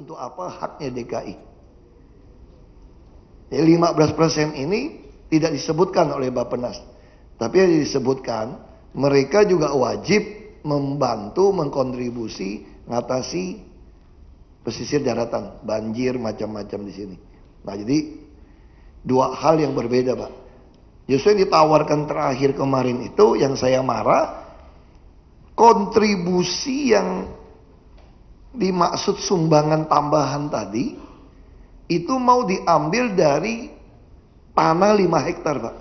untuk apa haknya DKI. Jadi 15% ini tidak disebutkan oleh Bappenas. Tapi yang disebutkan, mereka juga wajib membantu, mengkontribusi, ngatasi pesisir daratan, banjir, macam-macam di sini. Nah jadi, dua hal yang berbeda Pak. Justru yang ditawarkan terakhir kemarin itu, yang saya marah, kontribusi yang dimaksud sumbangan tambahan tadi, itu mau diambil dari tanah 5 hektar Pak.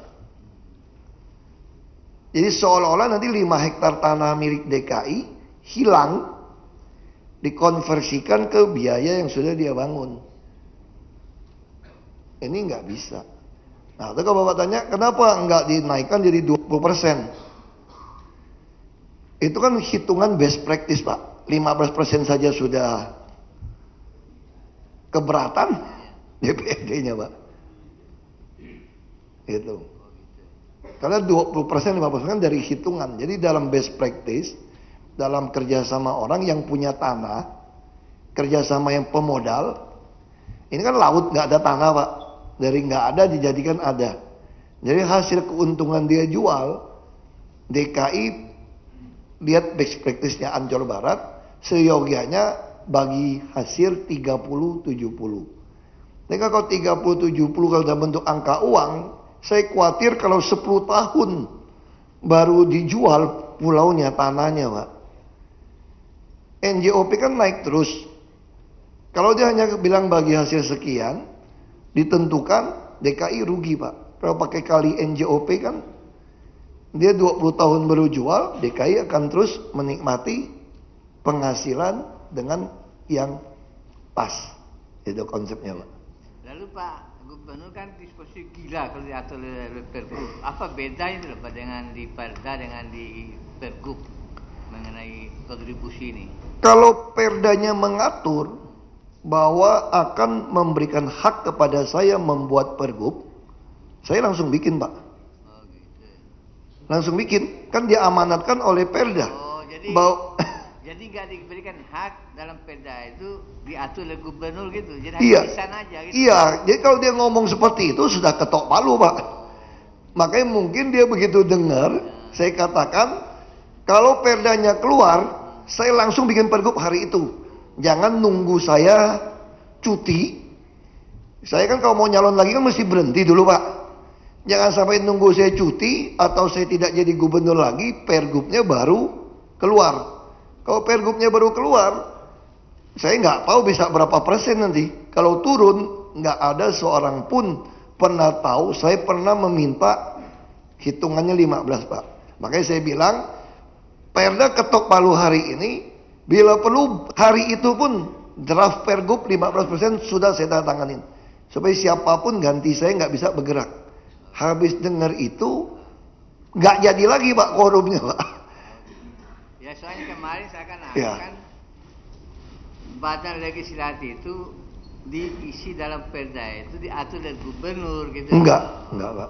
Jadi seolah-olah nanti 5 hektar tanah milik DKI hilang, dikonversikan ke biaya yang sudah dia bangun. Ini nggak bisa. Nah, itu kalau Bapak tanya, kenapa nggak dinaikkan jadi 20%? Itu kan hitungan best practice Pak. 15% saja sudah keberatan DPRD-nya Pak. Itu. Karena 20%, 15% dari hitungan. Jadi dalam best practice, dalam kerjasama orang yang punya tanah, kerjasama yang pemodal, ini kan laut nggak ada tanah Pak. Dari nggak ada dijadikan ada. Jadi hasil keuntungan dia jual, DKI lihat best practice-nya Ancol Barat, seyogianya bagi hasil 30-70. Jadi kalau 30-70 kalau dalam bentuk angka uang, saya khawatir kalau 10 tahun baru dijual pulaunya, tanahnya Pak. NJOP kan naik terus. Kalau dia hanya bilang bagi hasil sekian, ditentukan DKI rugi Pak. Kalau pakai kali NJOP kan, dia 20 tahun baru jual, DKI akan terus menikmati penghasilan dengan yang pas. Itu konsepnya Pak. Lalu Pak Gubernur kan disposisi gila kalau diatur oleh Pergub. Apa bedanya itu Pak dengan di Perda dengan di Pergub mengenai kontribusi ini? Kalau Perdanya mengatur bahwa akan memberikan hak kepada saya membuat Pergub, saya langsung bikin Pak. Oh gitu. Langsung bikin, kan diamanatkan oleh Perda. Oh jadi jadi nggak diberikan hak dalam Perda itu diatur oleh Gubernur gitu. Jadi hanya di sana aja gitu. Iya, jadi kalau dia ngomong seperti itu sudah ketok palu Pak. Makanya mungkin dia begitu dengar, saya katakan kalau Perdanya keluar, saya langsung bikin Pergub hari itu. Jangan nunggu saya cuti. Saya kan kalau mau nyalon lagi kan mesti berhenti dulu Pak. Jangan sampai nunggu saya cuti atau saya tidak jadi gubernur lagi, Pergubnya baru keluar. Kalau Pergubnya baru keluar, saya nggak tahu bisa berapa persen nanti. Kalau turun, nggak ada seorang pun pernah tahu. Saya pernah meminta hitungannya 15 Pak. Makanya saya bilang, Perda ketok palu hari ini, bila perlu hari itu pun draft Pergub 15% sudah saya tanda tanganin. Supaya siapapun ganti saya nggak bisa bergerak. Habis dengar itu, nggak jadi lagi Pak korupnya Pak. Ya soalnya kemarin saya kan Ya. Badan legislatif itu diisi dalam Perda itu diatur oleh Gubernur gitu. Enggak Pak.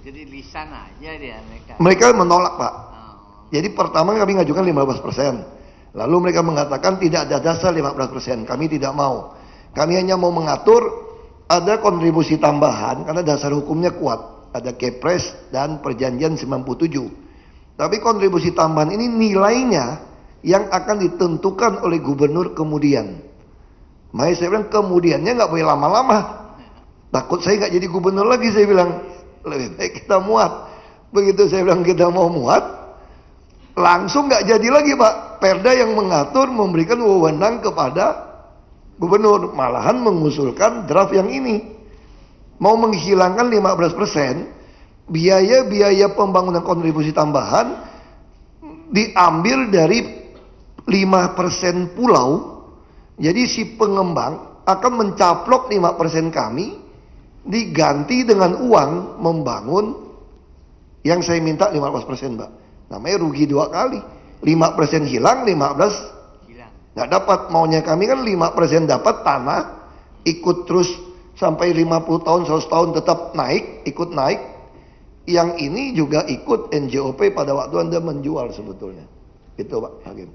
Jadi lisan aja dia mereka. Mereka menolak Pak. Oh. Jadi pertama kami ngajukan 15%. Lalu mereka mengatakan tidak ada dasar 15%. Kami tidak mau. Kami hanya mau mengatur ada kontribusi tambahan karena dasar hukumnya kuat. Ada Kepres dan Perjanjian 97. Tapi kontribusi tambahan ini nilainya yang akan ditentukan oleh gubernur kemudian. Makanya saya bilang kemudiannya nggak boleh lama-lama. Takut saya nggak jadi gubernur lagi, saya bilang. Lebih baik kita muat. Begitu saya bilang kita mau muat, langsung nggak jadi lagi Pak. Perda yang mengatur memberikan wewenang kepada gubernur. Malahan mengusulkan draft yang ini. Mau menghilangkan 15%, biaya-biaya pembangunan kontribusi tambahan diambil dari 5% pulau. Jadi si pengembang akan mencaplok 5% kami, diganti dengan uang membangun yang saya minta 15% Mbak. Namanya rugi 2 kali. 5% hilang, 15 Hilang. nggak dapat. Maunya kami kan 5% dapat tanah, ikut terus sampai 50 tahun, 100 tahun tetap naik, ikut naik. Yang ini juga ikut NJOP pada waktu Anda menjual sebetulnya. Itu Pak Hakim.